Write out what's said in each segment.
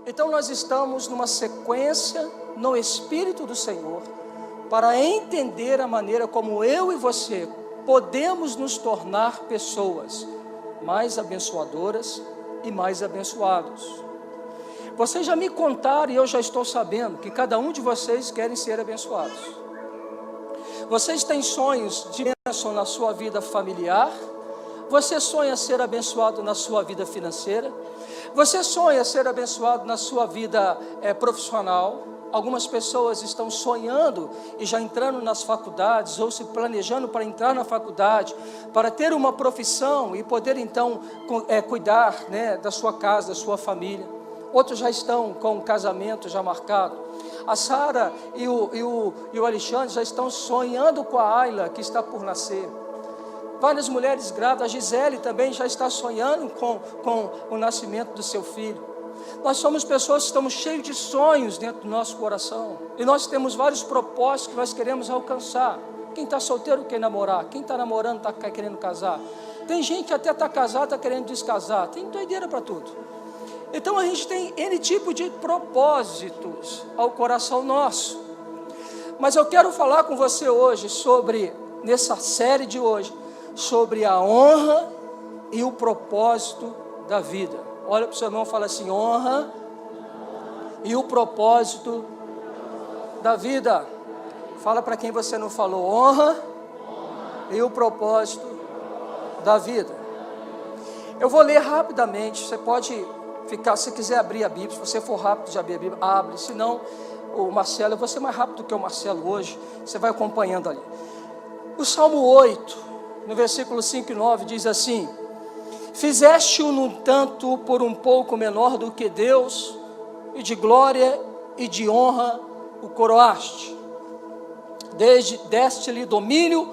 Então nós estamos numa sequência no Espírito do Senhor para entender a maneira como eu e você podemos nos tornar pessoas mais abençoadoras e mais abençoados. Vocês já me contaram e eu já estou sabendo que cada um de vocês querem ser abençoados. Vocês têm sonhos de bênção na sua vida familiar. Você sonha ser abençoado na sua vida financeira. Você sonha ser abençoado na sua vida profissional. Algumas pessoas estão sonhando e já entrando nas faculdades ou se planejando para entrar na faculdade, para ter uma profissão e poder então cuidar, né, da sua casa, da sua família. Outros já estão com o casamento já marcado. A Sara e o Alexandre já estão sonhando com a Ayla, que está por nascer. Várias mulheres grávidas, a Gisele também já está sonhando com o nascimento do seu filho. Nós somos pessoas que estamos cheios de sonhos dentro do nosso coração. E nós temos vários propósitos que nós queremos alcançar. Quem está solteiro quer namorar, quem está namorando está querendo casar. Tem gente que até está casado, está querendo descasar. Tem doideira para tudo. Então a gente tem N tipo de propósitos ao coração nosso. Mas eu quero falar com você hoje sobre, nessa série de hoje, sobre a honra e o propósito da vida. Olha para o seu irmão e fala assim: honra e o propósito da vida. Fala para quem você não falou: honra e o propósito da vida. Eu vou ler rapidamente, você pode ficar, se quiser abrir a Bíblia, se você for rápido de abrir a Bíblia, abre, senão o Marcelo, eu vou ser mais rápido que o Marcelo hoje, você vai acompanhando ali. O Salmo 8, no versículo 5 e 9, diz assim: fizeste-o, no entanto, por um pouco menor do que Deus, e de glória e de honra o coroaste. Deste-lhe domínio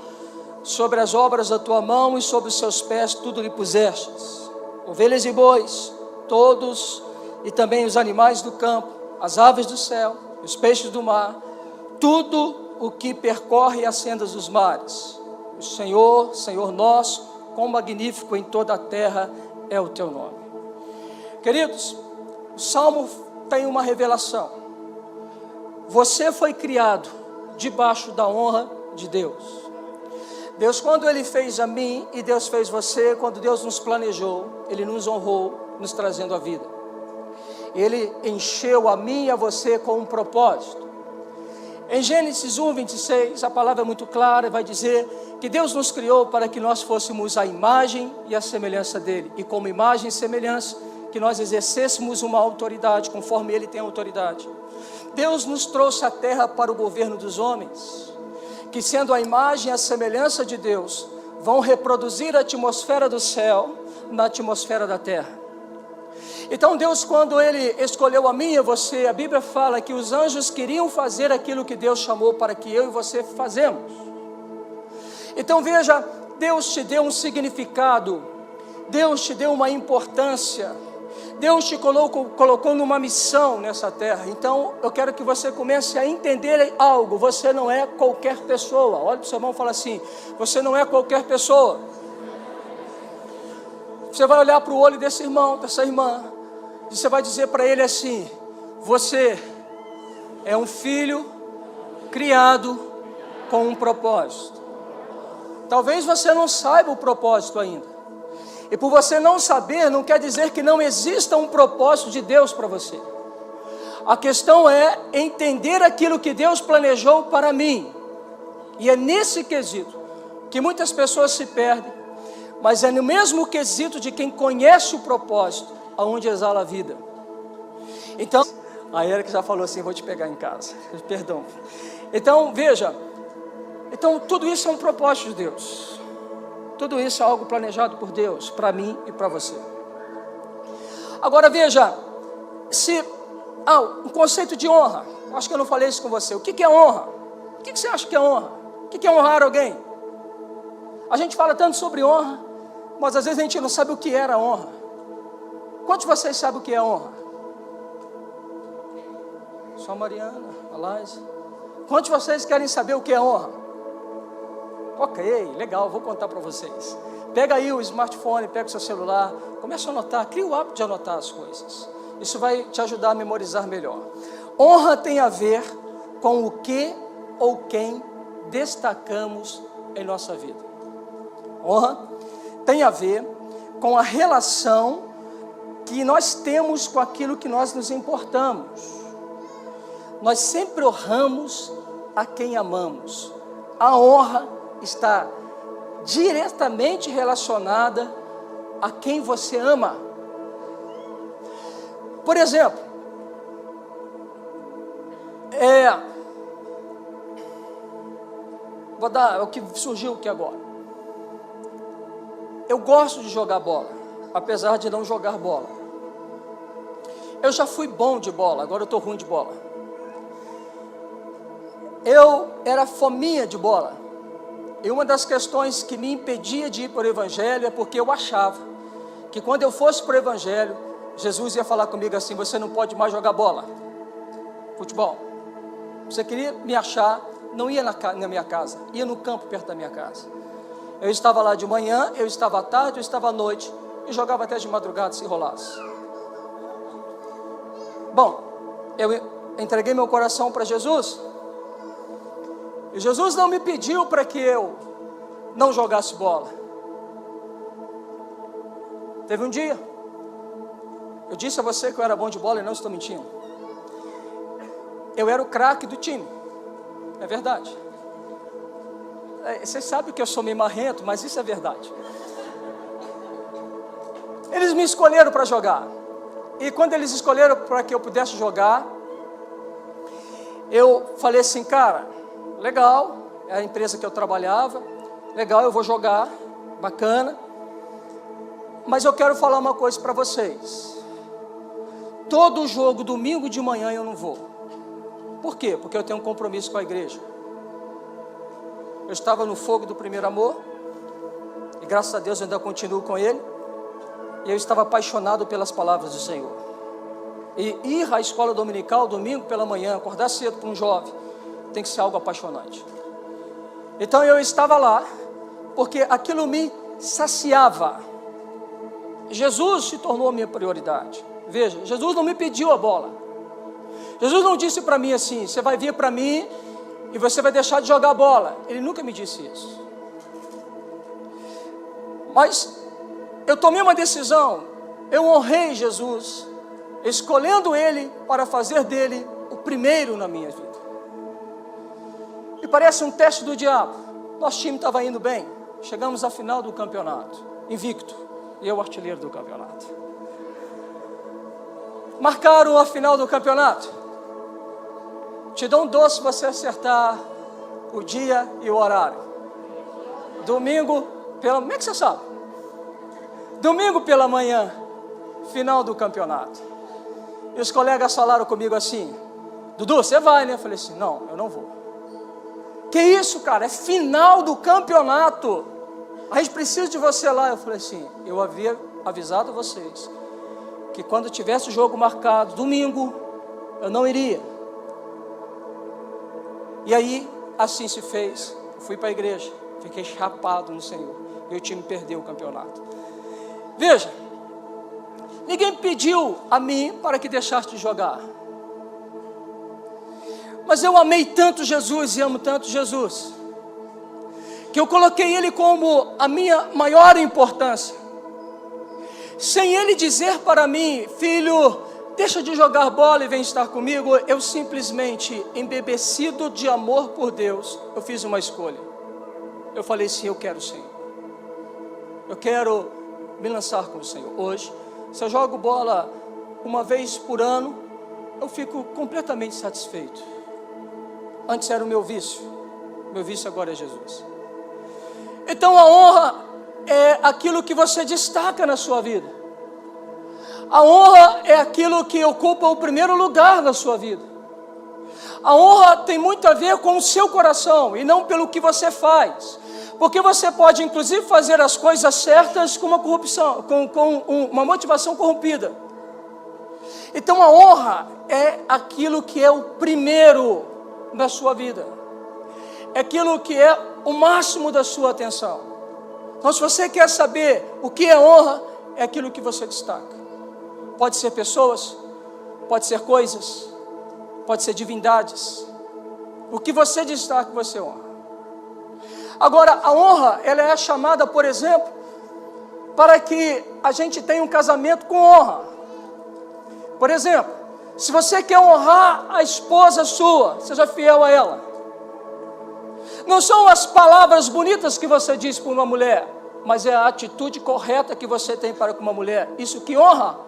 sobre as obras da tua mão, e sobre os seus pés tudo lhe pusestes. Ovelhas e bois, todos, e também os animais do campo, as aves do céu, os peixes do mar, tudo o que percorre as sendas dos mares. O Senhor, Senhor nosso, quão magnífico em toda a terra é o teu nome. Queridos, o Salmo tem uma revelação. Você foi criado debaixo da honra de Deus. Deus, quando Ele fez a mim e Deus fez você, quando Deus nos planejou, Ele nos honrou, nos trazendo a vida. Ele encheu a mim e a você com um propósito. Em Gênesis 1, 26, a palavra é muito clara, vai dizer que Deus nos criou para que nós fôssemos a imagem e a semelhança dEle, e como imagem e semelhança, que nós exercêssemos uma autoridade, conforme Ele tem autoridade. Deus nos trouxe à terra para o governo dos homens, que sendo a imagem e a semelhança de Deus, vão reproduzir a atmosfera do céu na atmosfera da terra. Então Deus, quando Ele escolheu a mim e a você, a Bíblia fala que os anjos queriam fazer aquilo que Deus chamou para que eu e você fazemos. Então veja, Deus te deu um significado, Deus te deu uma importância, Deus te colocou numa missão nessa terra. Então eu quero que você comece a entender algo: você não é qualquer pessoa. Olha para o seu irmão e fala assim: você não é qualquer pessoa. Você vai olhar para o olho desse irmão, dessa irmã, e você vai dizer para ele assim: você é um filho criado com um propósito. Talvez você não saiba o propósito ainda. E por você não saber, não quer dizer que não exista um propósito de Deus para você. A questão é entender aquilo que Deus planejou para mim. E é nesse quesito que muitas pessoas se perdem. Mas é no mesmo quesito de quem conhece o propósito, aonde exala a vida. Então, a Erika já falou assim: vou te pegar em casa. Perdão. Então, veja. Então, tudo isso é um propósito de Deus. Tudo isso é algo planejado por Deus, para mim e para você. Agora, veja. O conceito de honra. Acho que eu não falei isso com você. O que é honra? O que você acha que é honra? O que é honrar alguém? A gente fala tanto sobre honra, mas às vezes a gente não sabe o que era honra. Quantos de vocês sabem o que é honra? Só a Mariana, a Laís. Quantos de vocês querem saber o que é honra? Ok, legal, vou contar para vocês. Pega aí o smartphone, pega o seu celular, começa a anotar, cria o hábito de anotar as coisas. Isso vai te ajudar a memorizar melhor. Honra tem a ver com o que ou quem destacamos em nossa vida. Honra tem a ver com a relação que nós temos com aquilo que nós nos importamos. Nós sempre honramos a quem amamos. A honra está diretamente relacionada a quem você ama. Por exemplo, vou dar o que surgiu aqui agora. Eu gosto de jogar bola, apesar de não jogar bola. Eu já fui bom de bola, agora eu estou ruim de bola. Eu era fominha de bola. E uma das questões que me impedia de ir para o Evangelho é porque eu achava que quando eu fosse para o Evangelho, Jesus ia falar comigo assim: você não pode mais jogar bola, futebol. Você queria me achar, não ia na minha casa, ia no campo perto da minha casa. Eu estava lá de manhã, eu estava à tarde, eu estava à noite, e jogava até de madrugada se rolasse. Bom, eu entreguei meu coração para Jesus, e Jesus não me pediu para que eu não jogasse bola. Teve um dia, eu disse a você que eu era bom de bola e não estou mentindo. Eu era o craque do time, é verdade. Vocês sabem que eu sou meio marrento, mas isso é verdade. Eles me escolheram para jogar. E quando eles escolheram para que eu pudesse jogar, eu falei assim: cara, legal, é a empresa que eu trabalhava, legal, eu vou jogar, bacana. Mas eu quero falar uma coisa para vocês. Todo jogo, domingo de manhã, eu não vou. Por quê? Porque eu tenho um compromisso com a igreja. Eu estava no fogo do primeiro amor, e graças a Deus eu ainda continuo com ele, e eu estava apaixonado pelas palavras do Senhor. E ir à escola dominical, domingo pela manhã, acordar cedo para um jovem, tem que ser algo apaixonante. Então eu estava lá, porque aquilo me saciava. Jesus se tornou a minha prioridade. Veja, Jesus não me pediu a bola. Jesus não disse para mim assim: você vai vir para mim e você vai deixar de jogar bola. Ele nunca me disse isso. Mas eu tomei uma decisão. Eu honrei Jesus, escolhendo Ele para fazer dele o primeiro na minha vida. E parece um teste do diabo. Nosso time estava indo bem. Chegamos à final do campeonato, invicto. E eu artilheiro do campeonato. Marcaram a final do campeonato. Te dão um doce se você acertar o dia e o horário. Domingo como é que você sabe? Domingo pela manhã, final do campeonato. E os colegas falaram comigo assim: Dudu, você vai, né? Eu falei assim: não, eu não vou. Que isso, cara? É final do campeonato. A gente precisa de você lá. Eu falei assim: eu havia avisado vocês que quando tivesse o jogo marcado, domingo, eu não iria. E aí, assim se fez. Fui para a igreja, fiquei chapado no Senhor, e o time perdeu o campeonato. Veja, ninguém pediu a mim para que deixasse de jogar. Mas eu amei tanto Jesus e amo tanto Jesus, que eu coloquei Ele como a minha maior importância. Sem Ele dizer para mim: filho, deixa de jogar bola e vem estar comigo. Eu simplesmente, embebecido de amor por Deus, eu fiz uma escolha. Eu falei assim: eu quero o Senhor. Eu quero me lançar com o Senhor. Hoje, se eu jogo bola uma vez por ano, eu fico completamente satisfeito. Antes era o meu vício agora é Jesus. Então a honra é aquilo que você destaca na sua vida. A honra é aquilo que ocupa o primeiro lugar na sua vida. A honra tem muito a ver com o seu coração e não pelo que você faz. Porque você pode inclusive fazer as coisas certas com uma corrupção, com uma motivação corrompida. Então a honra é aquilo que é o primeiro na sua vida. É aquilo que é o máximo da sua atenção. Então, se você quer saber o que é honra, é aquilo que você destaca. Pode ser pessoas, pode ser coisas, pode ser divindades. O que você destaca, você honra. Agora, a honra, ela é chamada, por exemplo, para que a gente tenha um casamento com honra. Por exemplo, se você quer honrar a esposa sua, seja fiel a ela. Não são as palavras bonitas que você diz para uma mulher, mas é a atitude correta que você tem para com uma mulher. Isso que honra.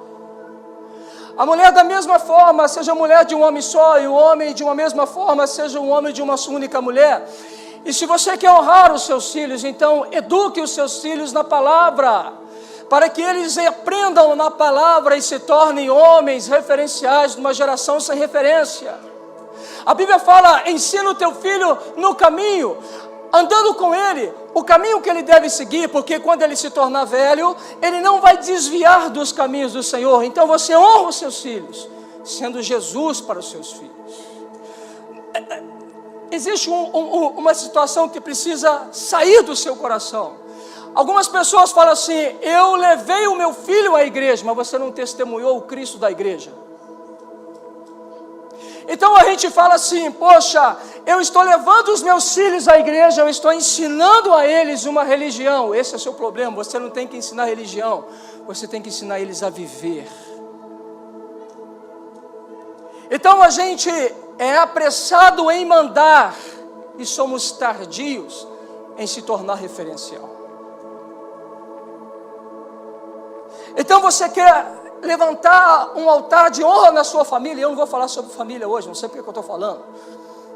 A mulher da mesma forma, seja mulher de um homem só, e o homem de uma mesma forma, seja um homem de uma única mulher. E se você quer honrar os seus filhos, então eduque os seus filhos na palavra, para que eles aprendam na palavra e se tornem homens referenciais de uma geração sem referência. A Bíblia fala, ensina o teu filho no caminho, andando com ele, o caminho que ele deve seguir, porque quando ele se tornar velho, ele não vai desviar dos caminhos do Senhor. Então você honra os seus filhos, sendo Jesus para os seus filhos. Existe uma situação que precisa sair do seu coração. Algumas pessoas falam assim, eu levei o meu filho à igreja, mas você não testemunhou o Cristo da igreja. Então a gente fala assim, poxa, eu estou levando os meus filhos à igreja, eu estou ensinando a eles uma religião. Esse é o seu problema, você não tem que ensinar religião, você tem que ensinar eles a viver. Então a gente é apressado em mandar e somos tardios em se tornar referencial. Então você quer levantar um altar de honra na sua família. Eu não vou falar sobre família hoje, não sei porque que eu estou falando.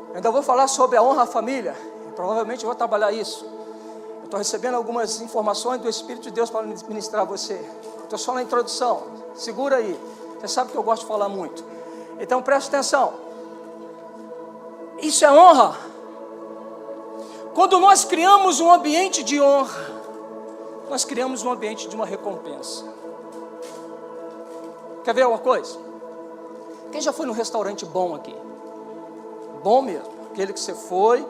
Eu ainda vou falar sobre a honra à família. Provavelmente eu vou trabalhar isso. Eu estou recebendo algumas informações do Espírito de Deus para ministrar a você. Estou só na introdução, segura aí. Você sabe que eu gosto de falar muito. Então preste atenção. Isso é honra. Quando nós criamos um ambiente de honra, nós criamos um ambiente de uma recompensa. Quer ver uma coisa? Quem já foi num restaurante bom aqui? Bom mesmo. Aquele que você foi,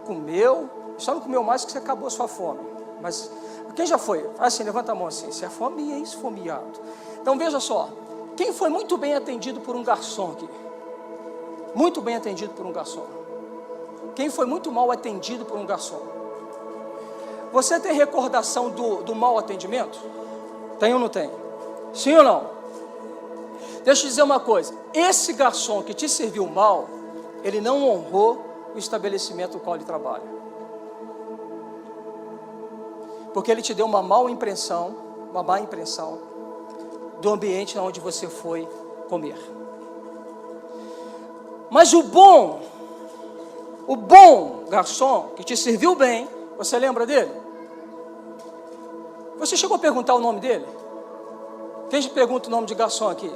comeu, só não comeu mais que você acabou a sua fome. Mas quem já foi? Faz assim, levanta a mão assim. Se é fome, é esfomeado. Então veja só. Quem foi muito bem atendido por um garçom aqui? Muito bem atendido por um garçom. Quem foi muito mal atendido por um garçom? Você tem recordação do mau atendimento? Tem ou não tem? Sim ou não? Deixa eu dizer uma coisa, esse garçom que te serviu mal, ele não honrou o estabelecimento no qual ele trabalha. Porque ele te deu uma má impressão do ambiente onde você foi comer. Mas o bom garçom que te serviu bem, você lembra dele? Você chegou a perguntar o nome dele? Quem te pergunta o nome de garçom aqui?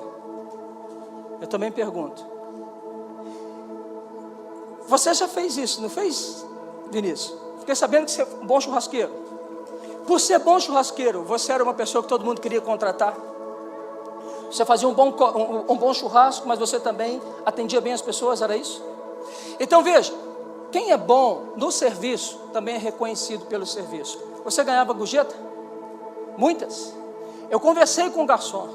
Eu também pergunto. Você já fez isso, não fez, Vinícius? Fiquei sabendo que você é um bom churrasqueiro. Por ser bom churrasqueiro, você era uma pessoa que todo mundo queria contratar. Você fazia um bom churrasco, mas você também atendia bem as pessoas, era isso? Então veja, quem é bom no serviço, também é reconhecido pelo serviço. Você ganhava gorjeta? Muitas. Eu conversei com o garçom.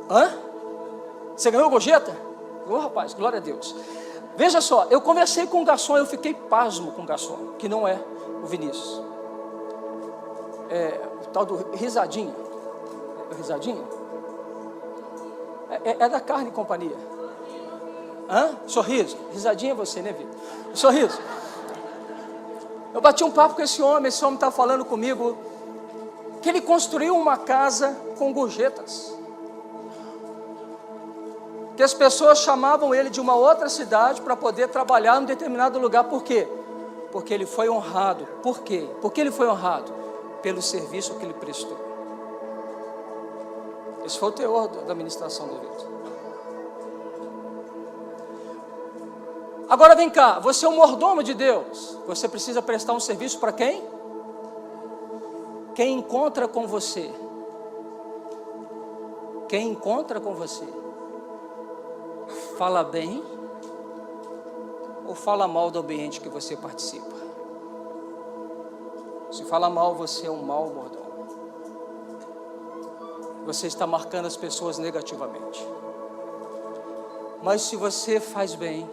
Hã? Você ganhou gorjeta? Ô rapaz, glória a Deus. Veja só, eu conversei com o garçom, eu fiquei pasmo com o garçom, que não é o Vinícius. É o tal do Risadinha. Risadinha? É da Carne e Companhia. Hã? Sorriso. Risadinha é você, né, Vitor? Sorriso. Eu bati um papo com esse homem está falando comigo que ele construiu uma casa com gorjetas. Que as pessoas chamavam ele de uma outra cidade para poder trabalhar em um determinado lugar. Por quê? Porque ele foi honrado. Por quê? Porque ele foi honrado pelo serviço que ele prestou. Esse foi o teor da ministração do Vitor. Agora vem cá, você é um mordomo de Deus. Você precisa prestar um serviço para quem? Quem encontra com você. Quem encontra com você. Fala bem ou fala mal do ambiente que você participa? Se fala mal, você é um mau mordomo. você está marcando as pessoas negativamente. Mas se você faz bem,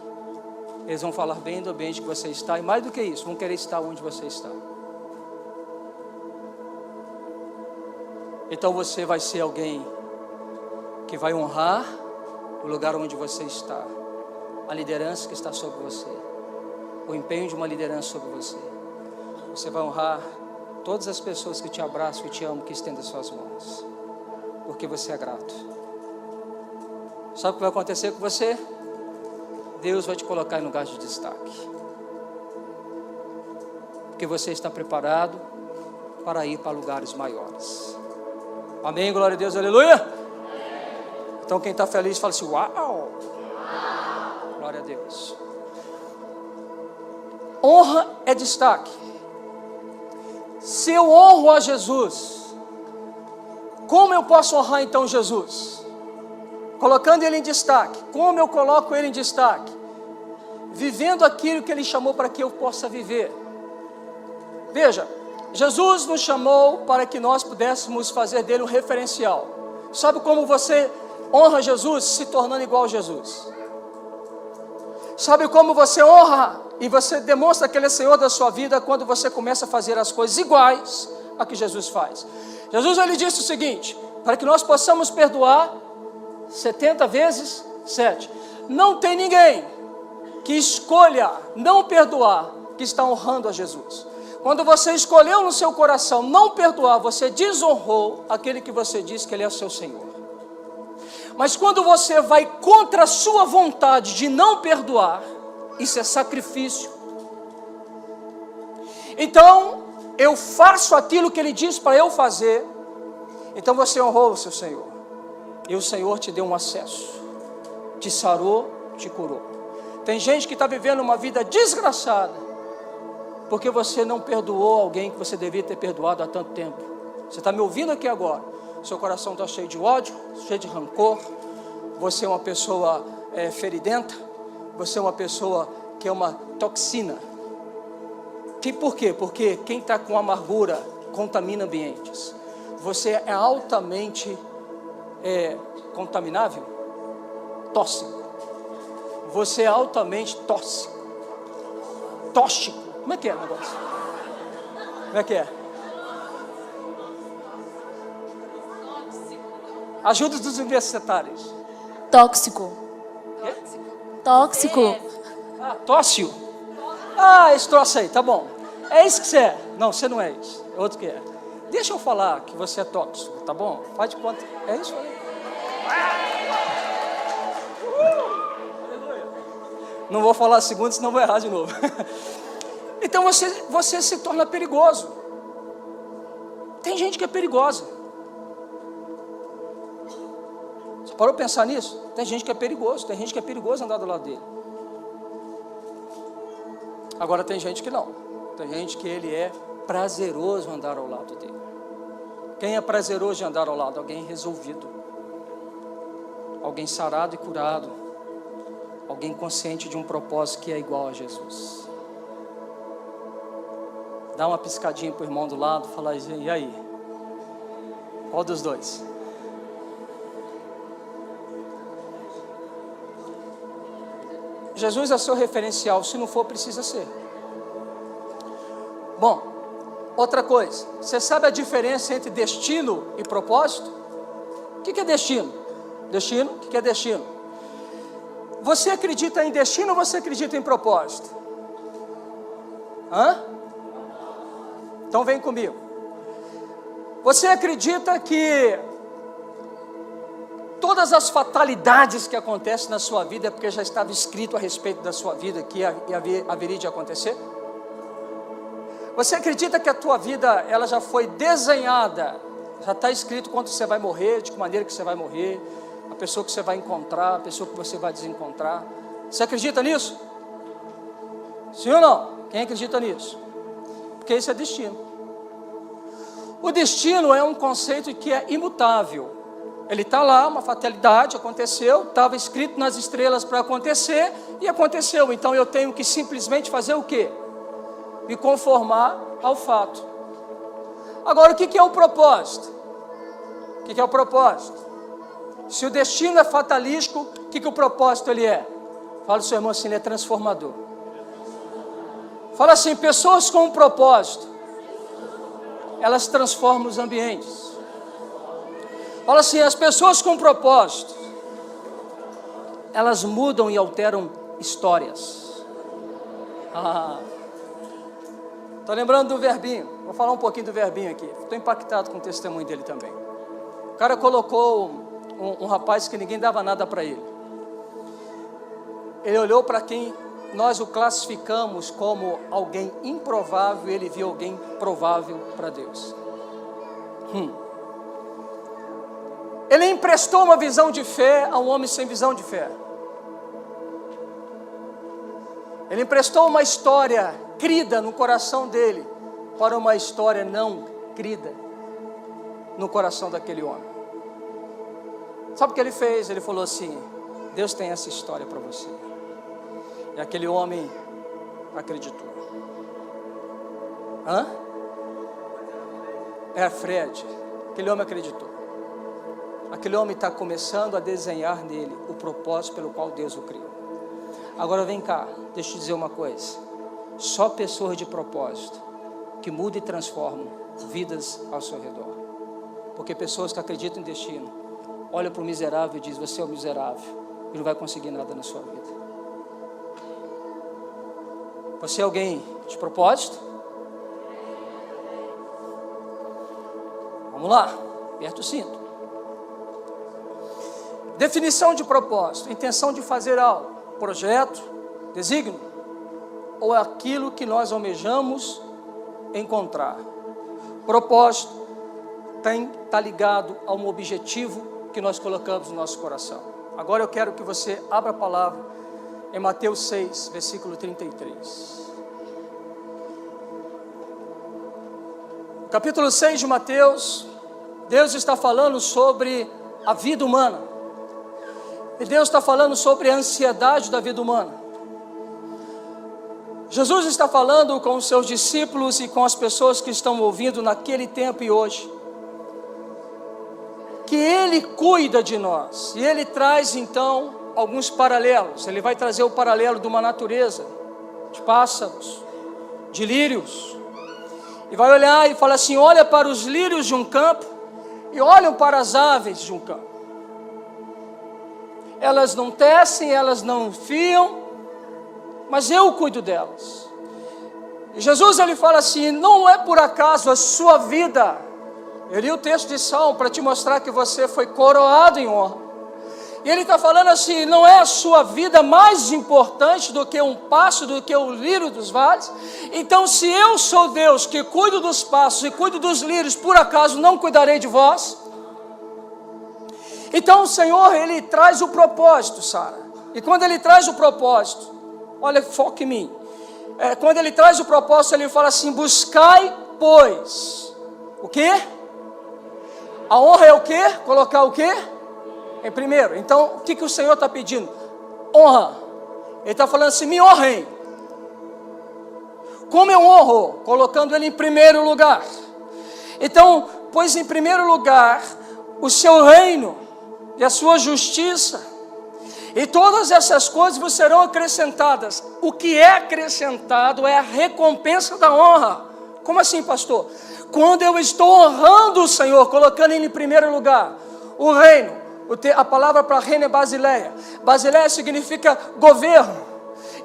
eles vão falar bem do ambiente que você está, e mais do que isso, vão querer estar onde você está. Então você vai ser alguém que vai honrar o lugar onde você está, a liderança que está sobre você, o empenho de uma liderança sobre você. Você vai honrar todas as pessoas que te abraçam, que te amam, que estendem suas mãos, porque você é grato. Sabe o que vai acontecer com você? Deus vai te colocar em lugar de destaque, porque você está preparado para ir para lugares maiores. Amém, glória a Deus, aleluia. Então quem está feliz fala assim: uau, glória a Deus. Honra é destaque. Se eu honro a Jesus, como eu posso honrar então Jesus? Colocando ele em destaque. Como eu coloco ele em destaque? Vivendo aquilo que ele chamou para que eu possa viver. Veja, Jesus nos chamou para que nós pudéssemos fazer dele um referencial. Sabe como você honra Jesus? Se tornando igual a Jesus. Sabe como você honra e você demonstra que ele é Senhor da sua vida? Quando você começa a fazer as coisas iguais a que Jesus faz. Jesus, ele disse o seguinte: para que nós possamos perdoar 70 vezes 7. Não tem ninguém que escolha não perdoar que está honrando a Jesus. Quando você escolheu no seu coração não perdoar, você desonrou aquele que você diz que ele é seu Senhor. Mas quando você vai contra a sua vontade de não perdoar, isso é sacrifício. Então, eu faço aquilo que ele diz para eu fazer. Então você honrou o seu Senhor. E o Senhor te deu um acesso, te sarou, te curou. Tem gente que está vivendo uma vida desgraçada, porque você não perdoou alguém que você devia ter perdoado há tanto tempo. Você está me ouvindo aqui agora? Seu coração está cheio de ódio, cheio de rancor. Você é uma pessoa feridenta. Você é uma pessoa que é uma toxina. Por quê? Porque quem está com amargura contamina ambientes. Você é altamente contaminável, tóxico. Você é altamente tóxico. Como é que é o negócio? Como é que é? Ajuda dos universitários. Tóxico. Tóxico. Tóxio. Esse troço aí, tá bom. É isso que você é. Não, você não é isso. É outro que é. Deixa eu falar que você é tóxico, tá bom? Faz de conta. É isso aí. Não vou falar segundo, senão vou errar de novo. Então você se torna perigoso. Tem gente que é perigosa. Você parou para pensar nisso? Tem gente que é perigoso. Tem gente que é perigoso andar do lado dele. Agora tem gente que não. Tem gente que ele é prazeroso andar ao lado dele. Quem é prazeroso de andar ao lado? Alguém resolvido. Alguém sarado e curado. Alguém consciente de um propósito que é igual a Jesus. Dá uma piscadinha para o irmão do lado, fala assim: e aí? Qual dos dois? Jesus é seu referencial, se não for, precisa ser. Bom, outra coisa, você sabe a diferença entre destino e propósito? O que é destino? Destino, o que é destino? Você acredita em destino ou você acredita em propósito? Então vem comigo. Você acredita que todas as fatalidades que acontecem na sua vida é porque já estava escrito a respeito da sua vida que haveria de acontecer? Você acredita que a tua vida ela já foi desenhada, já está escrito quando você vai morrer, de que maneira que você vai morrer, a pessoa que você vai encontrar, a pessoa que você vai desencontrar? Você acredita nisso? Sim ou não? Quem acredita nisso? Porque isso é destino. O destino é um conceito que é imutável. Ele está lá, uma fatalidade, aconteceu, estava escrito nas estrelas para acontecer, e aconteceu. Então eu tenho que simplesmente fazer o quê? Me conformar ao fato. Agora, o que é o propósito? O que é o propósito? Se o destino é fatalístico, o que o propósito ele é? Fala ao seu irmão assim, ele é transformador. Fala assim, pessoas com um propósito, elas transformam os ambientes. Fala assim, as pessoas com propósito, elas mudam e alteram histórias. Estou lembrando do verbinho, vou falar um pouquinho do verbinho aqui. Estou impactado com o testemunho dele também. O cara colocou um rapaz que ninguém dava nada para ele. Ele olhou para quem nós o classificamos como alguém improvável, ele viu alguém provável para Deus. Ele emprestou uma visão de fé a um homem sem visão de fé. Ele emprestou uma história crida no coração dele para uma história não crida no coração daquele homem. Sabe o que ele fez? Ele falou assim, Deus tem essa história para você. E aquele homem acreditou. Fred. Aquele homem acreditou. Aquele homem está começando a desenhar nele o propósito pelo qual Deus o criou. Agora vem cá, deixa eu te dizer uma coisa. Só pessoas de propósito que mudam e transformam vidas ao seu redor. Porque pessoas que acreditam em destino, olham para o miserável e dizem, você é o miserável e não vai conseguir nada na sua vida. Você é alguém de propósito? Vamos lá, aperta o cinto. Definição de propósito, intenção de fazer algo, projeto, desígnio, ou aquilo que nós almejamos encontrar. Propósito está ligado a um objetivo que nós colocamos no nosso coração. Agora eu quero que você abra a palavra em Mateus 6, versículo 33. No capítulo 6 de Mateus, Deus está falando sobre a vida humana. E Deus está falando sobre a ansiedade da vida humana. Jesus está falando com os seus discípulos e com as pessoas que estão ouvindo naquele tempo e hoje, que Ele cuida de nós. E Ele traz então alguns paralelos. Ele vai trazer o paralelo de uma natureza, de pássaros, de lírios. E vai olhar e fala assim, olha para os lírios de um campo e olham para as aves de um campo. Elas não tecem, elas não fiam, mas eu cuido delas. E Jesus ele fala assim, não é por acaso a sua vida. Eu li o texto de Salmo para te mostrar que você foi coroado em honra. E ele está falando assim, não é a sua vida mais importante do que um passo, do que o lírio dos vales? Então se eu sou Deus que cuido dos passos e cuido dos lírios, por acaso não cuidarei de vós? Então o Senhor, Ele traz o propósito, Sara. E quando Ele traz o propósito, olha, foca em mim. Quando Ele traz o propósito, Ele fala assim, buscai, pois, o quê? A honra é o quê? Colocar o quê? Em primeiro. Então, o que o Senhor está pedindo? Honra. Ele está falando assim, me honrem. Como eu honro? Colocando Ele em primeiro lugar. Então, pois em primeiro lugar, o seu reino e a sua justiça, e todas essas coisas vos serão acrescentadas. O que é acrescentado é a recompensa da honra. Como assim, pastor? Quando eu estou honrando o Senhor, colocando Ele em primeiro lugar, o reino, a palavra para reino é Basileia. Basileia significa governo.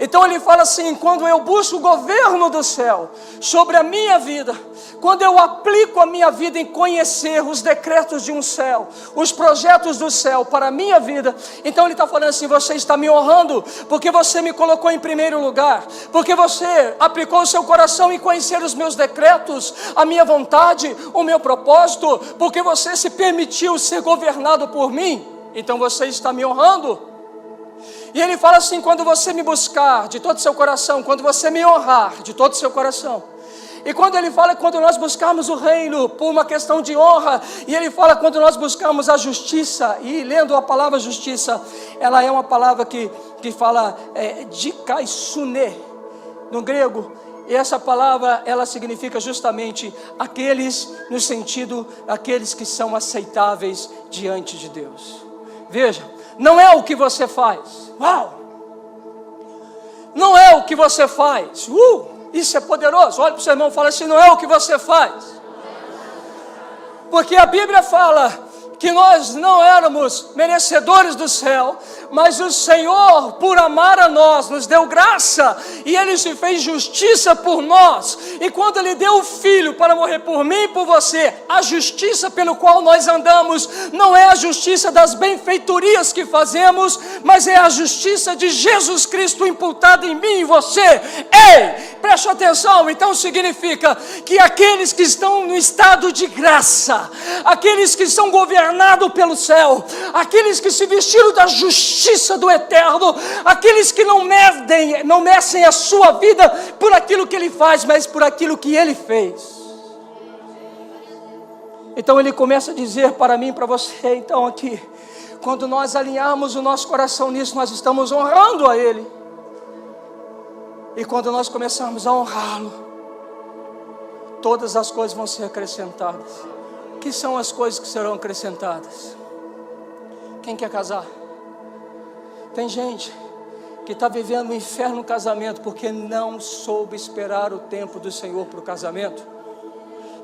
Então ele fala assim, quando eu busco o governo do céu sobre a minha vida, quando eu aplico a minha vida em conhecer os decretos de um céu, os projetos do céu para a minha vida, então ele está falando assim, você está me honrando, porque você me colocou em primeiro lugar, porque você aplicou o seu coração em conhecer os meus decretos, a minha vontade, o meu propósito, porque você se permitiu ser governado por mim, então você está me honrando. E ele fala assim, quando você me buscar de todo o seu coração, quando você me honrar de todo o seu coração, e quando ele fala, quando nós buscarmos o reino por uma questão de honra, e ele fala quando nós buscarmos a justiça, e lendo a palavra justiça, ela é uma palavra que fala dikaisune no grego, E essa palavra, ela significa justamente aqueles, no sentido, aqueles que são aceitáveis diante de Deus. Veja, não é o que você faz. Uau! Não é o que você faz. Isso é poderoso. Olha para o seu irmão e fala assim, não é o que você faz. Porque a Bíblia fala que nós não éramos merecedores do céu, mas o Senhor, por amar a nós, nos deu graça, e Ele se fez justiça por nós, e quando Ele deu o Filho para morrer por mim e por você, a justiça pelo qual nós andamos, não é a justiça das benfeitorias que fazemos, mas é a justiça de Jesus Cristo imputada em mim e você. Ei, preste atenção, então significa que aqueles que estão no estado de graça, aqueles que são governados pelo céu, aqueles que se vestiram da justiça do eterno, aqueles que não medem a sua vida por aquilo que ele faz, mas por aquilo que ele fez. Então ele começa a dizer para mim e para você, então aqui, quando nós alinharmos o nosso coração nisso, nós estamos honrando a Ele, e quando nós começarmos a honrá-lo, todas as coisas vão ser acrescentadas. Que são as coisas que serão acrescentadas? Quem quer casar? Tem gente que está vivendo um inferno no casamento porque não soube esperar o tempo do Senhor para o casamento.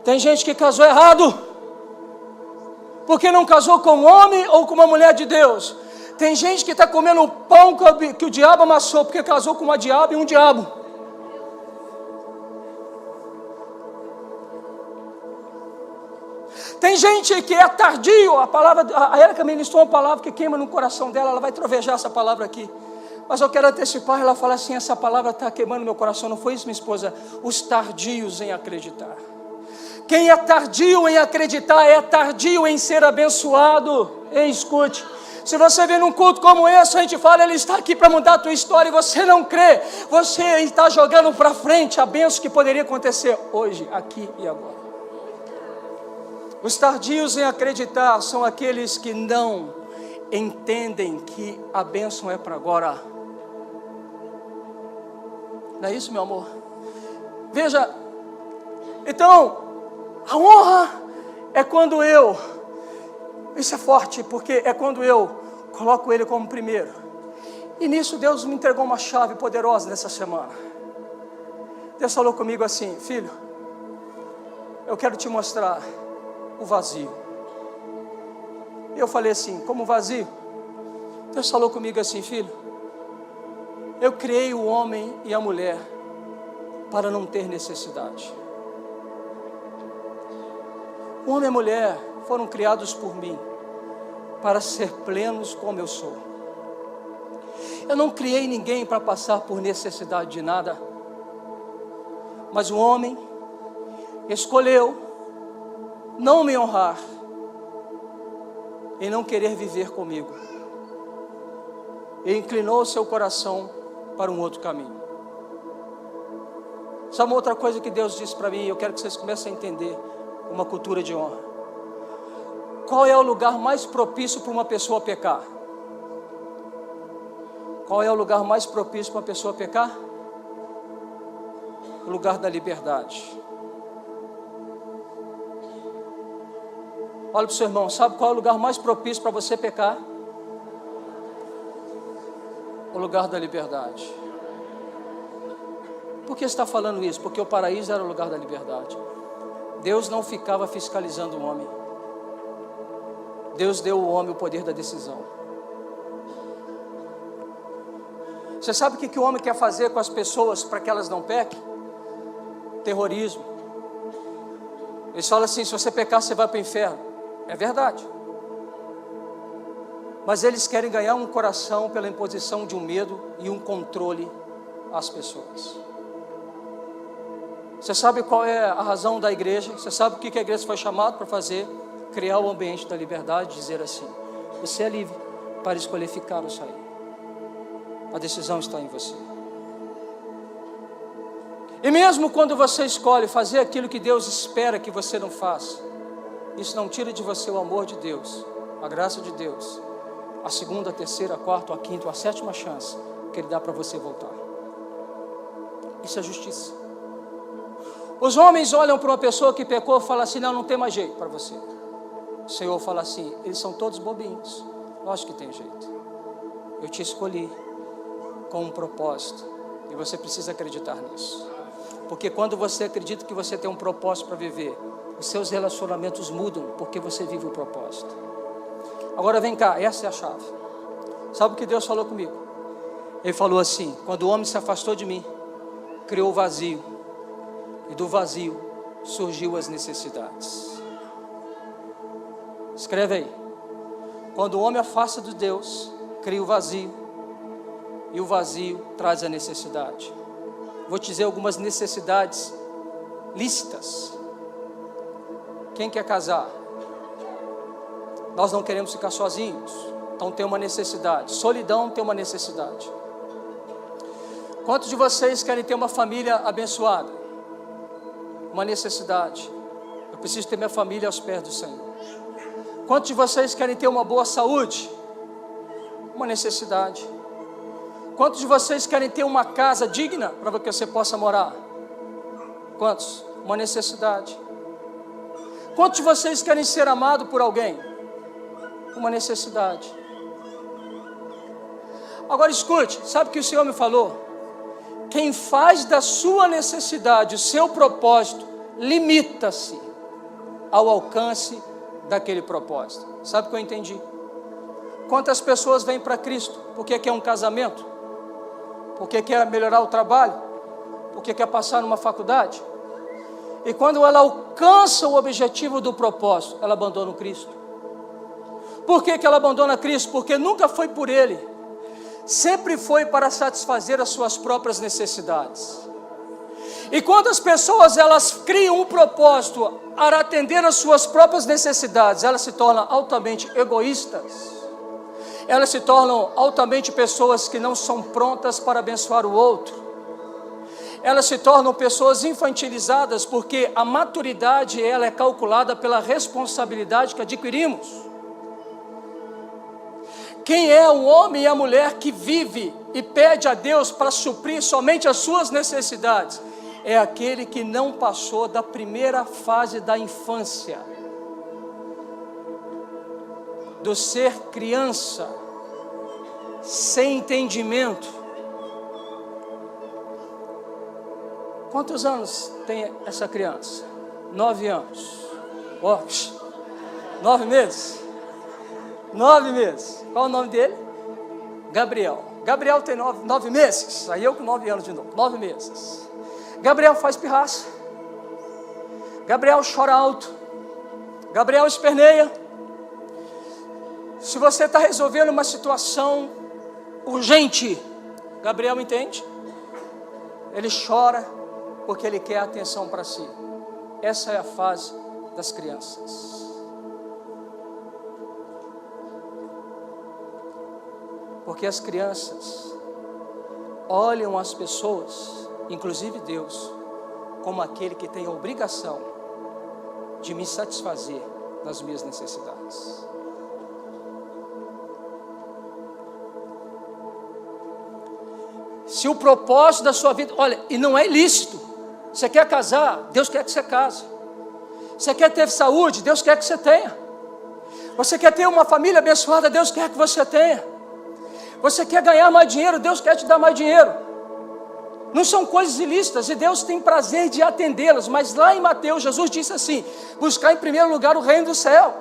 Tem gente que casou errado porque não casou com um homem ou com uma mulher de Deus. Tem gente que está comendo o pão que o diabo amassou porque casou com uma diaba e um diabo. Tem gente que é tardio, a Érica ministrou uma palavra que queima no coração dela, ela vai trovejar essa palavra aqui. Mas eu quero antecipar, ela fala assim, essa palavra está queimando meu coração, não foi isso, minha esposa? Os tardios em acreditar. Quem é tardio em acreditar é tardio em ser abençoado. Ei, escute, se você vem num culto como esse, a gente fala, ele está aqui para mudar a tua história e você não crê, você está jogando para frente a bênção que poderia acontecer hoje, aqui e agora. Os tardios em acreditar são aqueles que não entendem que a bênção é para agora. Não é isso, meu amor? Veja, então, a honra é quando isso é forte, porque é quando eu coloco Ele como primeiro. E nisso Deus me entregou uma chave poderosa nessa semana. Deus falou comigo assim, filho, eu quero te mostrar o vazio. Eu falei assim, como vazio? Deus falou comigo assim, filho, eu criei o homem e a mulher para não ter necessidade. O homem e a mulher foram criados por mim para ser plenos como eu sou. Eu não criei ninguém para passar por necessidade de nada, mas o homem escolheu não me honrar e não querer viver comigo, e inclinou seu coração para um outro caminho. Sabe uma outra coisa que Deus disse para mim? Eu quero que vocês comecem a entender uma cultura de honra. Qual é o lugar mais propício para uma pessoa pecar? Qual é o lugar mais propício para uma pessoa pecar? O lugar da liberdade. Olha para o seu irmão, sabe qual é o lugar mais propício para você pecar? O lugar da liberdade. Por que está falando isso? Porque o paraíso era o lugar da liberdade. Deus não ficava fiscalizando o homem. Deus deu ao homem o poder da decisão. Você sabe o que o homem quer fazer com as pessoas para que elas não pequem? Terrorismo. Eles falam assim, se você pecar você vai para o inferno. É verdade. Mas eles querem ganhar um coração pela imposição de um medo e um controle às pessoas. Você sabe qual é a razão da igreja? Você sabe o que a igreja foi chamada para fazer? Criar o ambiente da liberdade, dizer assim, você é livre para escolher ficar ou sair. A decisão está em você. E mesmo quando você escolhe fazer aquilo que Deus espera que você não faça, isso não tira de você o amor de Deus, a graça de Deus, a segunda, a terceira, a quarta, a quinta, a sétima chance que Ele dá para você voltar. Isso é justiça. Os homens olham para uma pessoa que pecou e falam assim, não tem mais jeito para você. O Senhor fala assim, eles são todos bobinhos. Lógico que tem jeito. Eu te escolhi com um propósito e você precisa acreditar nisso. Porque quando você acredita que você tem um propósito para viver, os seus relacionamentos mudam porque você vive o propósito. Agora vem cá, essa é a chave. Sabe o que Deus falou comigo? Ele falou assim, quando o homem se afastou de mim, criou o vazio, e do vazio surgiu as necessidades. Escreve aí. Quando o homem afasta de Deus, cria o vazio, e o vazio traz a necessidade. Vou te dizer algumas necessidades lícitas. Quem quer casar? Nós não queremos ficar sozinhos, então tem uma necessidade. Solidão tem uma necessidade. Quantos de vocês querem ter uma família abençoada? Uma necessidade. Eu preciso ter minha família aos pés do Senhor. Quantos de vocês querem ter uma boa saúde? Uma necessidade. Quantos de vocês querem ter uma casa digna para que você possa morar? Quantos? Uma necessidade. Quantos de vocês querem ser amado por alguém? Uma necessidade. Agora escute, sabe o que o Senhor me falou? Quem faz da sua necessidade o seu propósito, limita-se ao alcance daquele propósito. Sabe o que eu entendi? Quantas pessoas vêm para Cristo porque quer um casamento? Porque quer melhorar o trabalho? Porque quer passar numa faculdade? E quando ela alcança o objetivo do propósito, ela abandona o Cristo. Por que ela abandona Cristo? Porque nunca foi por Ele, sempre foi para satisfazer as suas próprias necessidades. E quando as pessoas elas criam um propósito para atender as suas próprias necessidades, elas se tornam altamente egoístas. Elas se tornam altamente pessoas que não são prontas para abençoar o outro. Elas se tornam pessoas infantilizadas, porque a maturidade ela é calculada pela responsabilidade que adquirimos. Quem é o homem e a mulher que vive e pede a Deus para suprir somente as suas necessidades? É aquele que não passou da primeira fase da infância, do ser criança, sem entendimento. Quantos anos tem essa criança? 9 anos. 9 meses? 9 meses. Qual o nome dele? Gabriel. Gabriel tem 9 meses. Aí eu com 9 anos de novo. 9 meses. Gabriel faz pirraça. Gabriel chora alto. Gabriel esperneia. Se você está resolvendo uma situação urgente, Gabriel entende. Ele chora porque ele quer atenção para si. Essa é a fase das crianças. Porque as crianças olham as pessoas, inclusive Deus, como aquele que tem a obrigação de me satisfazer das minhas necessidades. Se o propósito da sua vida, olha, e não é ilícito. Você quer casar? Deus quer que você case. Você quer ter saúde? Deus quer que você tenha. Você quer ter uma família abençoada? Deus quer que você tenha. Você quer ganhar mais dinheiro? Deus quer te dar mais dinheiro. Não são coisas ilícitas e Deus tem prazer de atendê-las. Mas lá em Mateus, Jesus disse assim: buscar em primeiro lugar o reino dos céus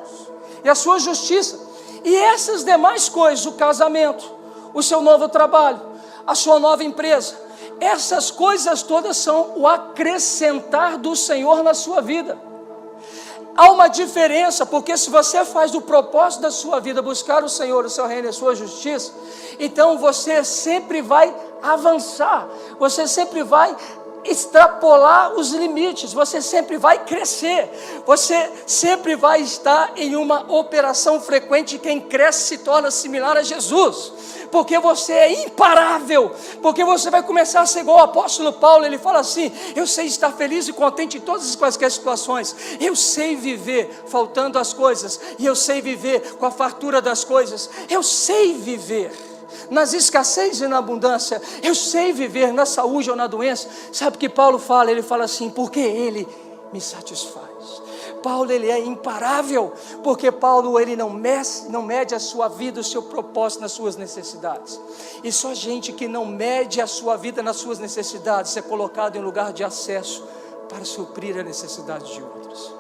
e a sua justiça. E essas demais coisas, o casamento, o seu novo trabalho, a sua nova empresa, essas coisas todas são o acrescentar do Senhor na sua vida. Há uma diferença, porque se você faz do propósito da sua vida buscar o Senhor, o seu reino e a sua justiça, então você sempre vai avançar, você sempre vai extrapolar os limites, você sempre vai crescer, você sempre vai estar em uma operação frequente. Quem cresce se torna similar a Jesus, porque você é imparável, porque você vai começar a ser igual o apóstolo Paulo. Ele fala assim: eu sei estar feliz e contente em todas as quaisquer situações, eu sei viver faltando as coisas, e eu sei viver com a fartura das coisas, eu sei viver. nas escassez e na abundância. Eu sei viver na saúde ou na doença. Sabe o que Paulo fala? Ele fala assim, porque Ele me satisfaz. Paulo, ele é imparável, porque Paulo, ele não mede a sua vida, o seu propósito nas suas necessidades. E só gente que não mede a sua vida nas suas necessidades é colocado em lugar de acesso para suprir a necessidade de outros.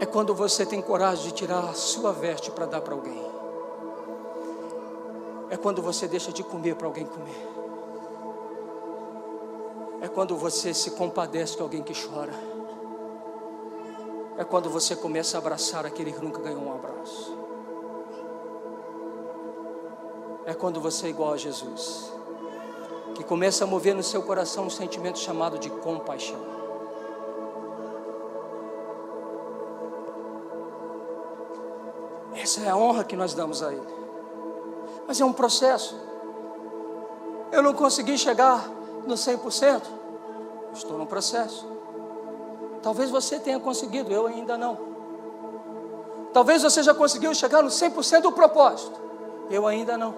É quando você tem coragem de tirar a sua veste para dar para alguém. É quando você deixa de comer para alguém comer. É quando você se compadece de alguém que chora. É quando você começa a abraçar aquele que nunca ganhou um abraço. É quando você é igual a Jesus, que começa a mover no seu coração um sentimento chamado de compaixão. Essa é a honra que nós damos a Ele. Mas é um processo. Eu não consegui chegar no 100%. Estou no processo. Talvez você tenha conseguido, eu ainda não. Talvez você já conseguiu chegar no 100% do propósito, eu ainda não.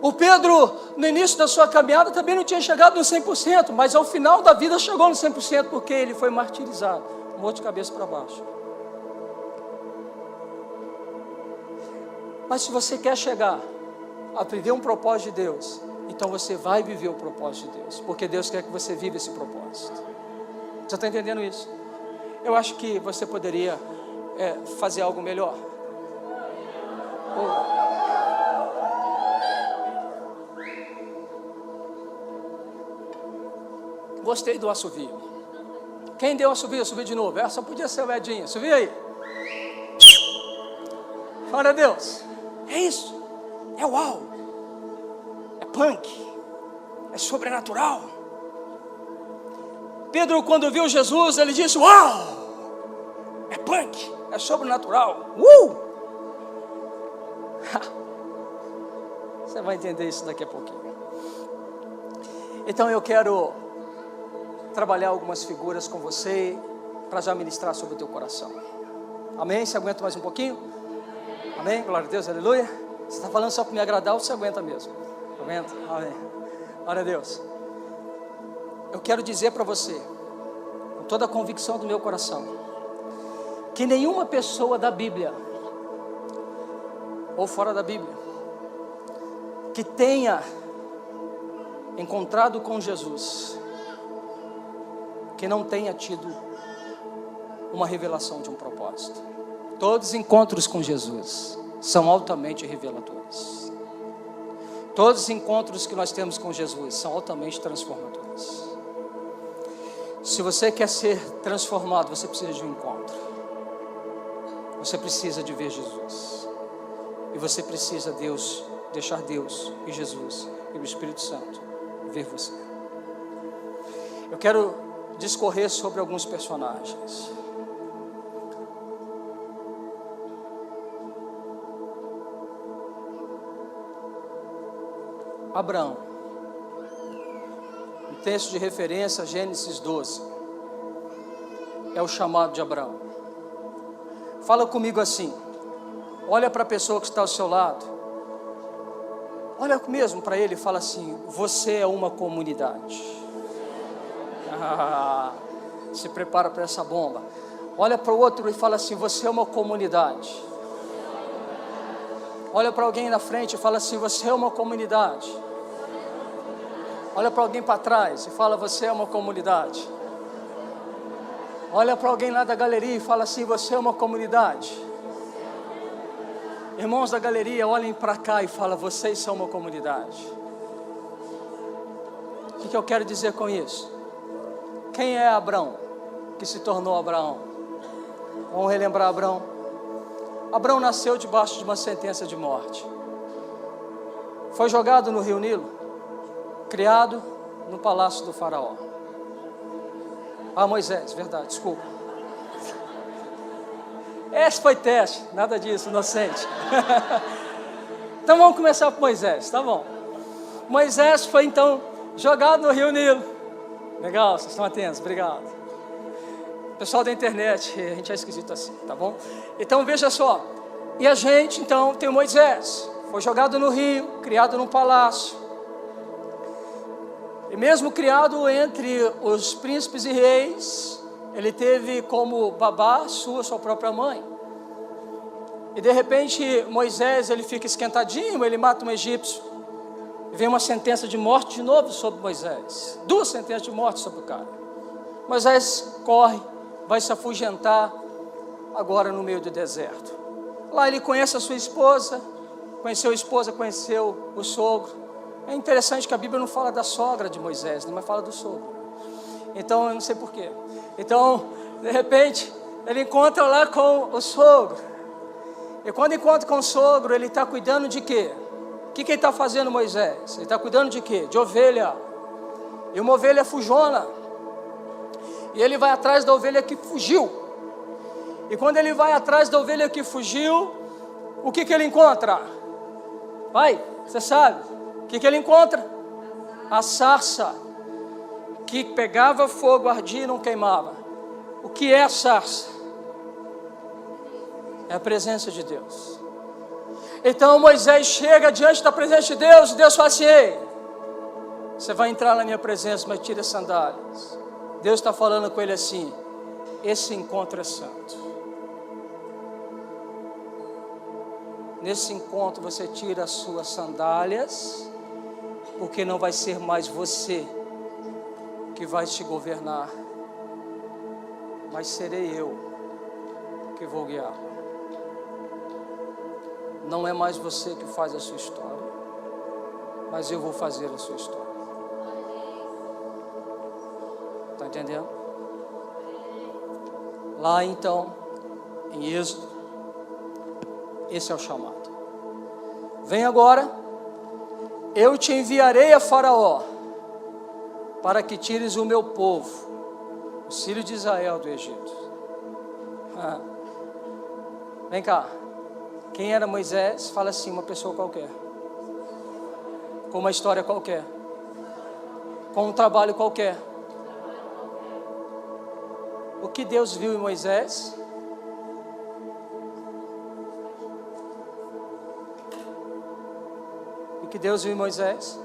O Pedro, no início da sua caminhada, também não tinha chegado no 100%, mas ao final da vida chegou no 100%, porque ele foi martirizado, morto de cabeça para baixo. Mas se você quer chegar a viver um propósito de Deus, então você vai viver o propósito de Deus, porque Deus quer que você viva esse propósito. Você está entendendo isso? Eu acho que você poderia fazer algo melhor. Gostei do assovio. Quem deu assovio? Assovio de novo. Essa podia ser o Edinho. Assovio aí. Glória a Deus. É isso. É uau. É punk. É sobrenatural. Pedro, quando viu Jesus, ele disse, uau, é punk, é sobrenatural, Você vai entender isso daqui a pouquinho. Então eu quero trabalhar algumas figuras com você, para já ministrar sobre o teu coração. Amém? Você aguenta mais um pouquinho? Amém? Glória a Deus, aleluia. Você está falando só para me agradar ou você aguenta mesmo? Aguenta? Amém. Glória a Deus. Eu quero dizer para você, com toda a convicção do meu coração, que nenhuma pessoa da Bíblia, ou fora da Bíblia, que tenha encontrado com Jesus, que não tenha tido uma revelação de um propósito. Todos os encontros com Jesus são altamente reveladores. Todos os encontros que nós temos com Jesus são altamente transformadores. Se você quer ser transformado, você precisa de um encontro. Você precisa de ver Jesus. E você precisa deixar Deus e Jesus e o Espírito Santo ver você. Eu quero discorrer sobre alguns personagens. Abraão. O texto de referência, Gênesis 12, é o chamado de Abraão. Fala comigo assim, olha para a pessoa que está ao seu lado, olha mesmo para ele e fala assim, você é uma comunidade. Se prepara para essa bomba. Olha para o outro e fala assim, você é uma comunidade. Olha para alguém na frente e fala assim, você é uma comunidade. Olha para alguém para trás e fala, você é uma comunidade. Olha para alguém lá da galeria e fala assim, você é uma comunidade. Irmãos da galeria, olhem para cá e fala, vocês são uma comunidade. O que eu quero dizer com isso? Quem é Abraão, que se tornou Abraão? Vamos relembrar Abraão. Abraão nasceu debaixo de uma sentença de morte. Foi jogado no rio Nilo, criado no palácio do faraó. Moisés, verdade, desculpa. Esse foi teste, nada disso, inocente. Então vamos começar por Moisés, tá bom. Moisés foi então jogado no rio Nilo. Legal, vocês estão atentos, obrigado. Pessoal da internet, a gente é esquisito assim, tá bom? Então veja só, E a gente, então, tem Moisés. Foi jogado no rio, criado num palácio. E mesmo criado entre os príncipes e reis, ele teve como babá sua própria mãe. E de repente, Moisés, ele fica esquentadinho, ele mata um egípcio. E vem uma sentença de morte de novo sobre Moisés. 2 sentenças de morte sobre o cara. Moisés corre, vai se afugentar, agora no meio do deserto. Lá ele conhece a sua esposa, conheceu a esposa, conheceu o sogro. É interessante que a Bíblia não fala da sogra de Moisés, mas fala do sogro. Então, eu não sei porquê. Então, de repente, ele encontra lá com o sogro. E quando encontra com o sogro, ele está cuidando de quê? O que ele está fazendo, Moisés? Ele está cuidando de quê? De ovelha. E uma ovelha fujona. E ele vai atrás da ovelha que fugiu. E quando ele vai atrás da ovelha que fugiu, o que ele encontra? Vai, você sabe. O que ele encontra? A sarça. Que pegava fogo, ardia e não queimava. O que é a sarça? É a presença de Deus. Então Moisés chega diante da presença de Deus, e Deus fala assim: ei, você vai entrar na minha presença, mas tira as sandálias. Deus está falando com ele assim: esse encontro é santo. Nesse encontro você tira as suas sandálias, porque não vai ser mais você que vai te governar, mas serei eu que vou guiar. Não é mais você que faz a sua história, mas eu vou fazer a sua história. Está entendendo? Lá então, em Êxodo, esse é o chamado. Vem agora, eu te enviarei a Faraó, para que tires o meu povo, os filhos de Israel, do Egito. Vem cá. Quem era Moisés? Fala assim, uma pessoa qualquer, com uma história qualquer, com um trabalho qualquer. O que Deus viu em Moisés? O que Deus viu em Moisés?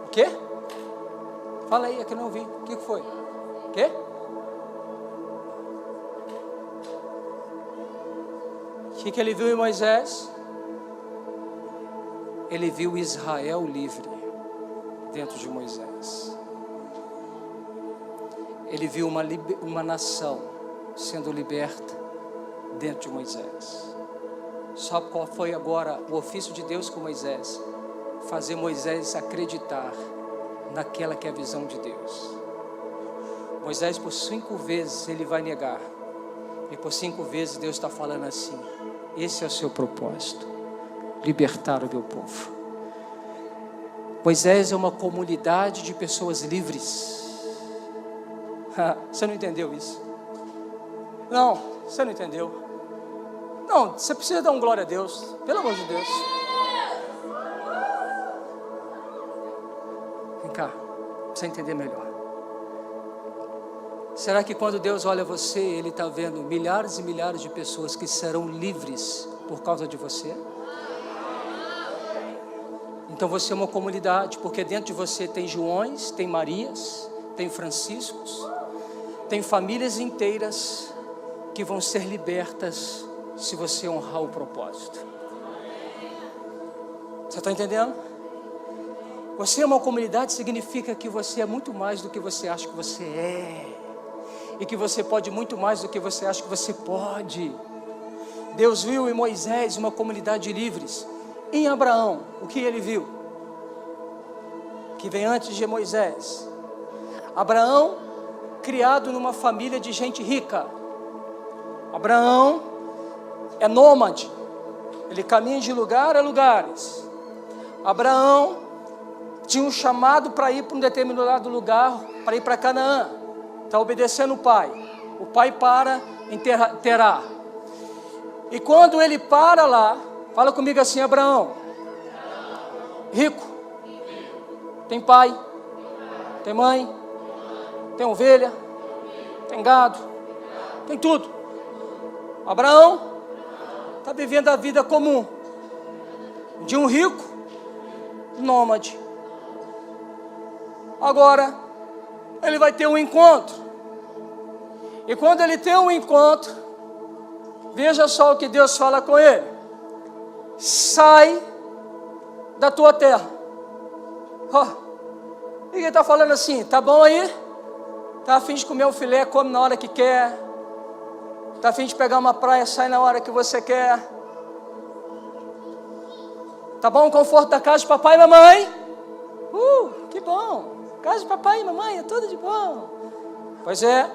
O quê? Fala aí, é que eu não ouvi. O que foi? O quê? O que ele viu em Moisés? Ele viu Israel livre dentro de Moisés. Ele viu uma nação sendo liberta dentro de Moisés. Sabe qual foi agora o ofício de Deus com Moisés? Fazer Moisés acreditar naquela que é a visão de Deus. Moisés, por 5 vezes ele vai negar, e por 5 vezes Deus está falando assim: esse é o seu propósito, libertar o meu povo. Moisés é uma comunidade de pessoas livres. Você não entendeu isso? Não, você não entendeu. Não, você precisa dar um glória a Deus, pelo amor de Deus. Vem cá, pra você entender melhor. Será que quando Deus olha você, Ele está vendo milhares e milhares de pessoas que serão livres por causa de você? Então você é uma comunidade, porque dentro de você tem Joões, tem Marias, tem Franciscos, tem famílias inteiras que vão ser libertas se você honrar o propósito. Você está entendendo? Você é uma comunidade significa que você é muito mais do que você acha que você é, e que você pode muito mais do que você acha que você pode. Deus viu em Moisés uma comunidade de livres. Em Abraão, o que ele viu? Que vem antes de Moisés. Abraão, criado numa família de gente rica. Abraão é nômade, ele caminha de lugar a lugares. Abraão tinha um chamado para ir para um determinado lugar, para ir para Canaã. Está obedecendo o pai. O pai para em Terá. E quando ele para lá, fala comigo assim: Abraão, rico, tem pai, tem mãe, tem ovelha, tem gado, tem tudo. Abraão está vivendo a vida comum de um rico nômade. Agora, ele vai ter um encontro. E quando ele tem um encontro, veja só o que Deus fala com ele: sai da tua terra. E ele está falando assim: tá bom aí? Tá a fim de comer um filé, come na hora que quer. Tá a fim de pegar uma praia, sai na hora que você quer. Tá bom o conforto da casa de papai e mamãe? Que bom. Casa de papai e mamãe é tudo de bom. Pois é,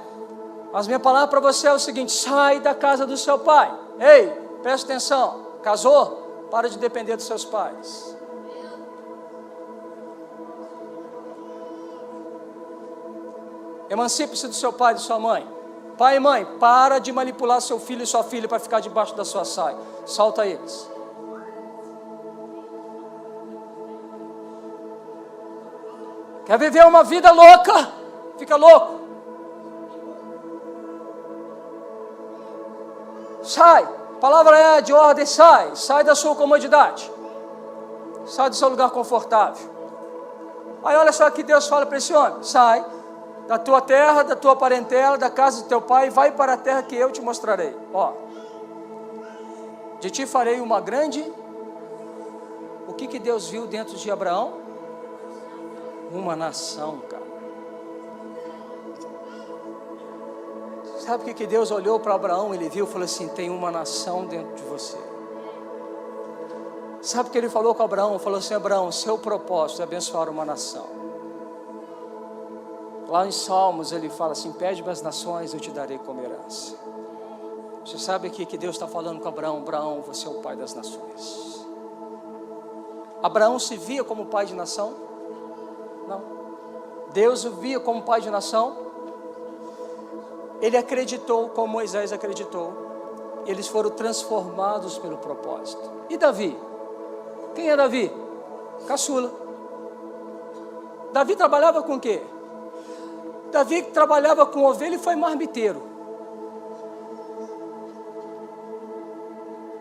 mas minha palavra para você é o seguinte: sai da casa do seu pai. Ei, presta atenção. Casou? Para de depender dos seus pais. Emancipe-se do seu pai e de sua mãe. Pai e mãe, para de manipular seu filho e sua filha para ficar debaixo da sua saia. Solta eles. Quer viver uma vida louca? Fica louco. Sai. A palavra é de ordem: sai. Sai da sua comodidade. Sai do seu lugar confortável. Aí olha só que Deus fala para esse homem: sai da tua terra, da tua parentela, da casa do teu pai, vai para a terra que eu te mostrarei. De ti farei uma grande... O que Deus viu dentro de Abraão? Uma nação, cara. Sabe o que Deus olhou para Abraão? Ele viu e falou assim: tem uma nação dentro de você. Sabe o que ele falou com Abraão? Falou assim: Abraão, seu propósito é abençoar uma nação. Lá em Salmos ele fala assim: pede-me as nações, eu te darei como herança. Você sabe aqui que Deus está falando com Abraão: Abraão, você é o pai das nações. Abraão se via como pai de nação? Não. Deus o via como pai de nação. Ele acreditou como Moisés acreditou. Eles foram transformados pelo propósito. E Davi? Quem é Davi? Caçula. Davi trabalhava com o quê? Davi trabalhava com ovelha e foi marmiteiro.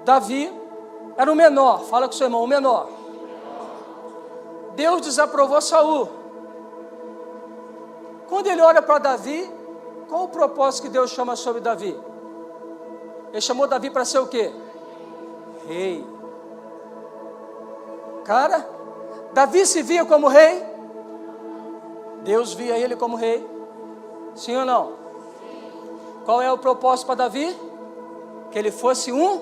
Davi era o menor. Fala com seu irmão: o menor. Deus desaprovou Saul. Quando ele olha para Davi, qual o propósito que Deus chama sobre Davi? Ele chamou Davi para ser o quê? Rei. Cara, Davi se via como rei? Deus via ele como rei? Sim ou não? Qual é o propósito para Davi? Que ele fosse um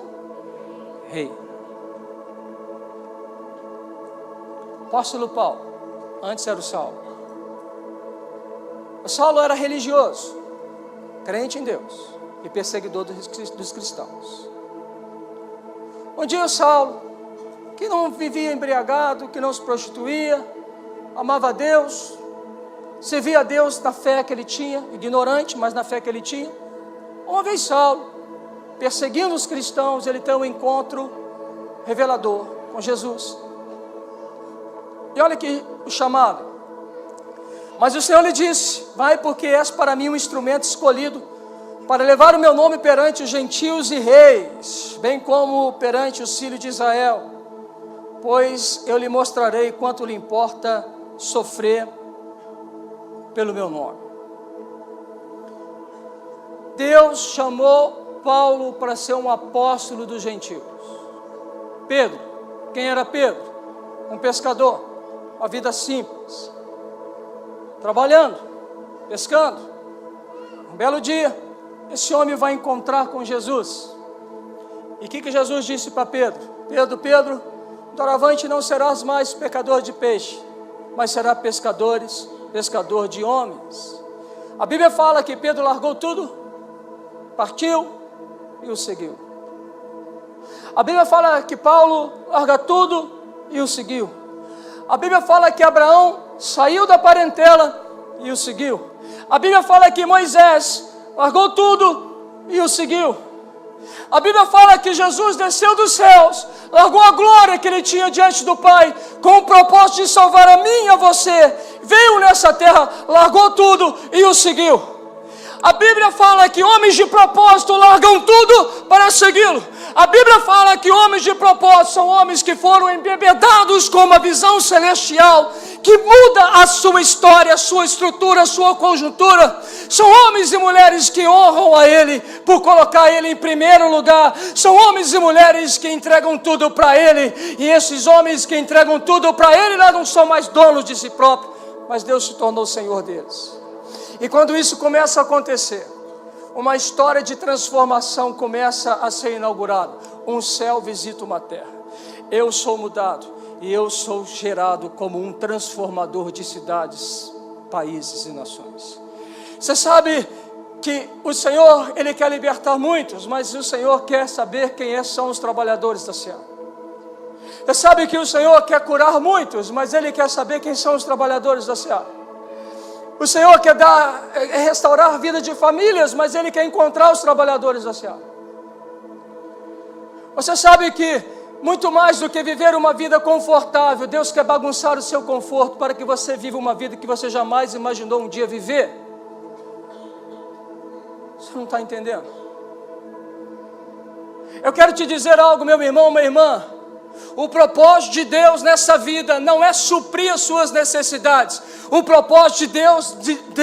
rei. Apóstolo Paulo, antes era o Saulo. O Saulo era religioso, crente em Deus e perseguidor dos cristãos. Um dia o Saulo, que não vivia embriagado, que não se prostituía, amava a Deus, servia a Deus na fé que ele tinha, ignorante, mas na fé que ele tinha. Uma vez Saulo, perseguindo os cristãos, ele tem um encontro revelador com Jesus. E olha aqui o chamado: mas o Senhor lhe disse: vai, porque és para mim um instrumento escolhido para levar o meu nome perante os gentios e reis, bem como perante os filhos de Israel, pois eu lhe mostrarei quanto lhe importa sofrer pelo meu nome. Deus chamou Paulo para ser um apóstolo dos gentios. Pedro, quem era Pedro? Um pescador, uma vida simples, trabalhando, pescando. Um belo dia, esse homem vai encontrar com Jesus. E o que Jesus disse para Pedro? Pedro, doravante não serás mais pescador de peixe, mas será pescador de homens. A Bíblia fala que Pedro largou tudo, partiu e o seguiu. A Bíblia fala que Paulo larga tudo e o seguiu. A Bíblia fala que Abraão saiu da parentela e o seguiu. A Bíblia fala que Moisés largou tudo e o seguiu. A Bíblia fala que Jesus desceu dos céus, largou a glória que ele tinha diante do Pai, com o propósito de salvar a mim e a você. Veio nessa terra, largou tudo e o seguiu. A Bíblia fala que homens de propósito largam tudo para segui-lo. A Bíblia fala que homens de propósito são homens que foram embebedados com uma visão celestial, que muda a sua história, a sua estrutura, a sua conjuntura. São homens e mulheres que honram a Ele por colocar Ele em primeiro lugar. São homens e mulheres que entregam tudo para Ele. E esses homens que entregam tudo para Ele, lá não são mais donos de si próprios, mas Deus se tornou o Senhor deles. E quando isso começa a acontecer, uma história de transformação começa a ser inaugurada. Um céu visita uma terra. Eu sou mudado e eu sou gerado como um transformador de cidades, países e nações. Você sabe que o Senhor, Ele quer libertar muitos, mas o Senhor quer saber quem são os trabalhadores da seara. Você sabe que o Senhor quer curar muitos, mas Ele quer saber quem são os trabalhadores da seara. O Senhor quer restaurar a vida de famílias, mas Ele quer encontrar os trabalhadores da seara. Você sabe que muito mais do que viver uma vida confortável, Deus quer bagunçar o seu conforto para que você viva uma vida que você jamais imaginou um dia viver. Você não está entendendo? Eu quero te dizer algo, meu irmão, minha irmã. O propósito de Deus nessa vida não é suprir as suas necessidades. O propósito de Deus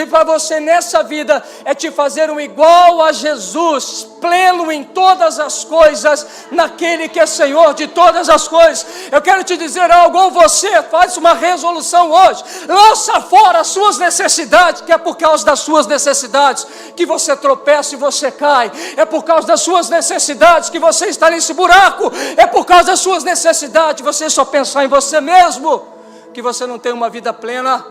para você nessa vida é te fazer um igual a Jesus, pleno em todas as coisas, naquele que é Senhor de todas as coisas. Eu quero te dizer algo, ou você faz uma resolução hoje, lança fora as suas necessidades, que é por causa das suas necessidades que você tropeça e você cai, é por causa das suas necessidades que você está nesse buraco, é por causa das suas necessidades, você só pensar em você mesmo, que você não tem uma vida plena,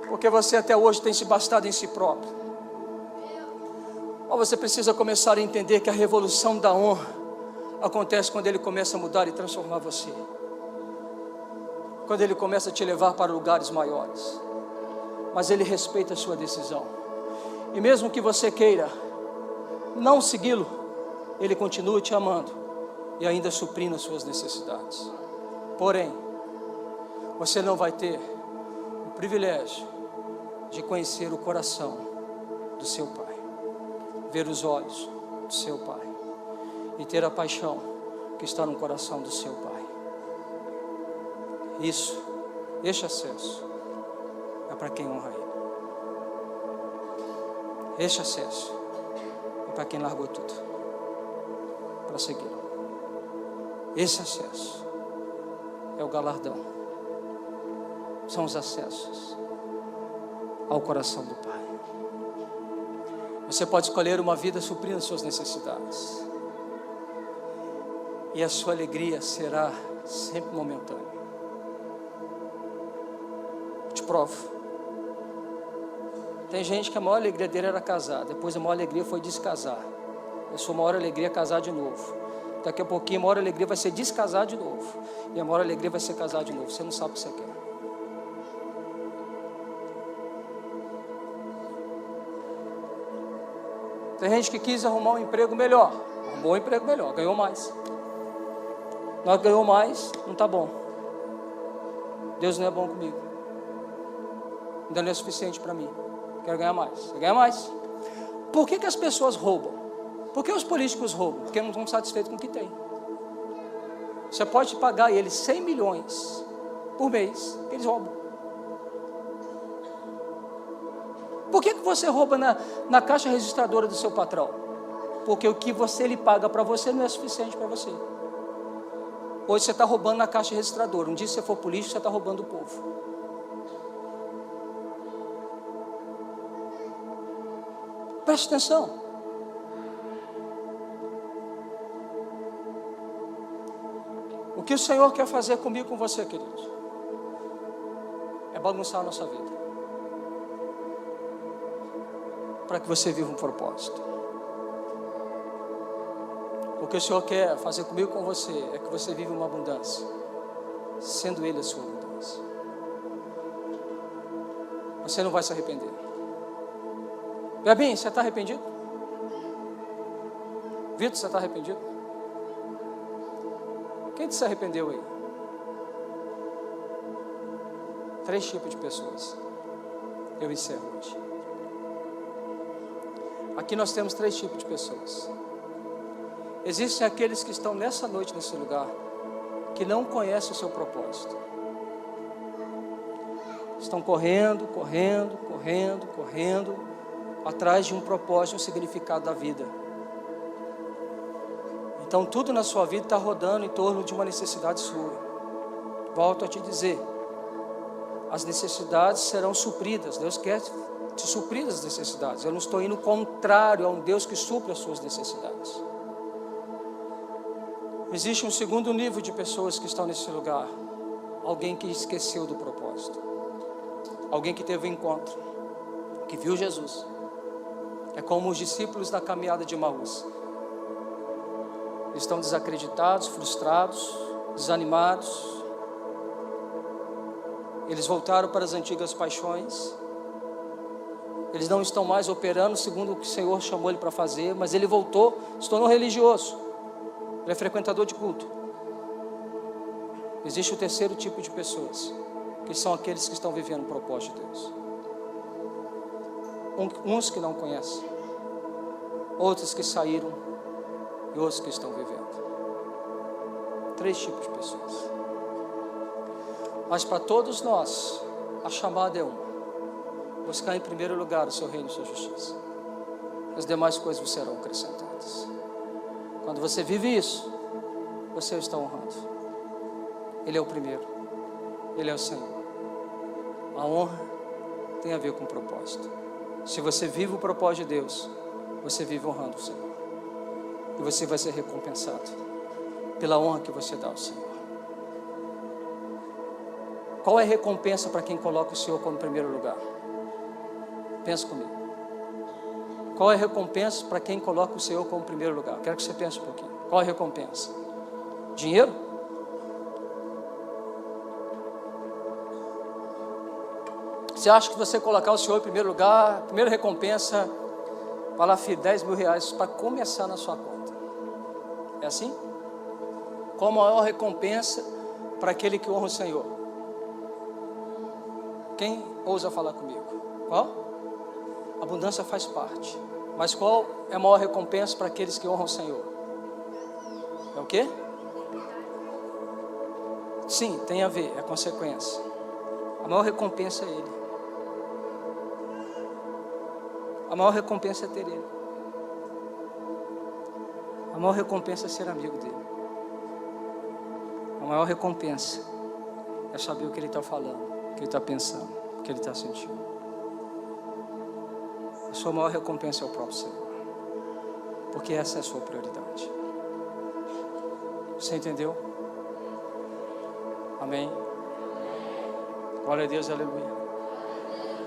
porque você até hoje tem se bastado em si próprio. Ou você precisa começar a entender que a revolução da honra acontece quando Ele começa a mudar e transformar você, quando Ele começa a te levar para lugares maiores, mas Ele respeita a sua decisão, e mesmo que você queira não segui-lo, Ele continua te amando e ainda suprindo as suas necessidades. Porém, você não vai ter o privilégio de conhecer o coração do seu Pai, ver os olhos do seu Pai e ter a paixão que está no coração do seu Pai. Este acesso é para quem honra Ele. Este acesso é para quem largou tudo para segui-lo. Esse acesso é o galardão, são os acessos ao coração do Pai. Você pode escolher uma vida suprindo as suas necessidades, e a sua alegria será sempre momentânea. Eu te provo. Tem gente que a maior alegria dele era casar, depois a maior alegria foi descasar. A sua maior alegria é casar de novo. Daqui a pouquinho a maior alegria vai ser descasar de novo, e a maior alegria vai ser casar de novo. Você não sabe o que você quer. Tem gente que quis arrumar um emprego melhor, arrumou um emprego melhor, ganhou mais. Nós ganhou mais, não está bom. Deus não é bom comigo, ainda não é suficiente para mim. Quero ganhar mais. Você ganha mais? Por que as pessoas roubam? Por que os políticos roubam? Porque não estão satisfeitos com o que tem. Você pode pagar eles 100 milhões por mês, eles roubam. Por que você rouba na caixa registradora do seu patrão? Porque o que ele paga para você não é suficiente para você. Hoje você está roubando na caixa registradora. Um dia, se você for político, você está roubando o povo. Preste atenção. O que o Senhor quer fazer comigo e com você, queridos, é bagunçar a nossa vida, para que você viva um propósito. O que o Senhor quer fazer comigo e com você é que você viva uma abundância, sendo Ele a sua abundância. Você não vai se arrepender. Gabinho, você está arrependido? Vitor, você está arrependido? Quem se arrependeu aí? 3 tipos de pessoas. Eu encerro hoje. Aqui nós temos 3 tipos de pessoas. Existem aqueles que estão nessa noite, nesse lugar, que não conhecem o seu propósito. Estão correndo, atrás de um propósito, um significado da vida. Então tudo na sua vida está rodando em torno de uma necessidade sua. Volto a te dizer, as necessidades serão supridas. Deus quer te suprir as necessidades. Eu não estou indo contrário a um Deus que supre as suas necessidades. Existe um segundo nível de pessoas que estão nesse lugar. Alguém que esqueceu do propósito. Alguém que teve um encontro, que viu Jesus. É como os discípulos da caminhada de Emaús. Estão desacreditados, frustrados, desanimados. Eles voltaram para as antigas paixões. Eles não estão mais operando segundo o que o Senhor chamou ele para fazer, mas ele voltou, se tornou religioso. Ele é frequentador de culto. Existe o terceiro tipo de pessoas, que são aqueles que estão vivendo o propósito de Deus. Uns que não conhecem, outros que saíram e outros que estão vivendo. 3 tipos de pessoas. Mas para todos nós, a chamada é uma: buscar em primeiro lugar o seu reino e a sua justiça. As demais coisas vos serão acrescentadas. Quando você vive isso, você está honrando. Ele é o primeiro. Ele é o Senhor. A honra tem a ver com o propósito. Se você vive o propósito de Deus, você vive honrando o Senhor. E você vai ser recompensado pela honra que você dá ao Senhor. Qual é a recompensa para quem coloca o Senhor como primeiro lugar? Pensa comigo. Qual é a recompensa para quem coloca o Senhor como primeiro lugar? Quero que você pense um pouquinho. Qual é a recompensa? Dinheiro? Você acha que você colocar o Senhor em primeiro lugar, a primeira recompensa, vai lá, filho, 10 mil reais para começar na sua conta? É assim? Qual a maior recompensa para aquele que honra o Senhor? Quem ousa falar comigo? Qual? Abundância faz parte. Mas qual é a maior recompensa para aqueles que honram o Senhor? É o quê? Sim, tem a ver, é consequência. A maior recompensa é Ele. A maior recompensa é ter Ele. A maior recompensa é ser amigo dEle. A maior recompensa é saber o que Ele está falando, o que Ele está pensando, o que Ele está sentindo. A sua maior recompensa é o próprio Senhor, porque essa é a sua prioridade. Você entendeu? Amém? Glória a Deus, aleluia.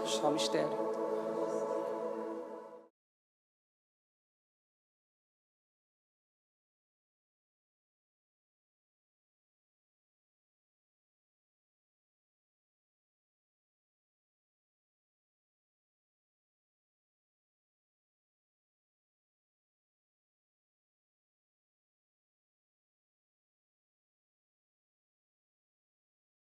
Só mistério.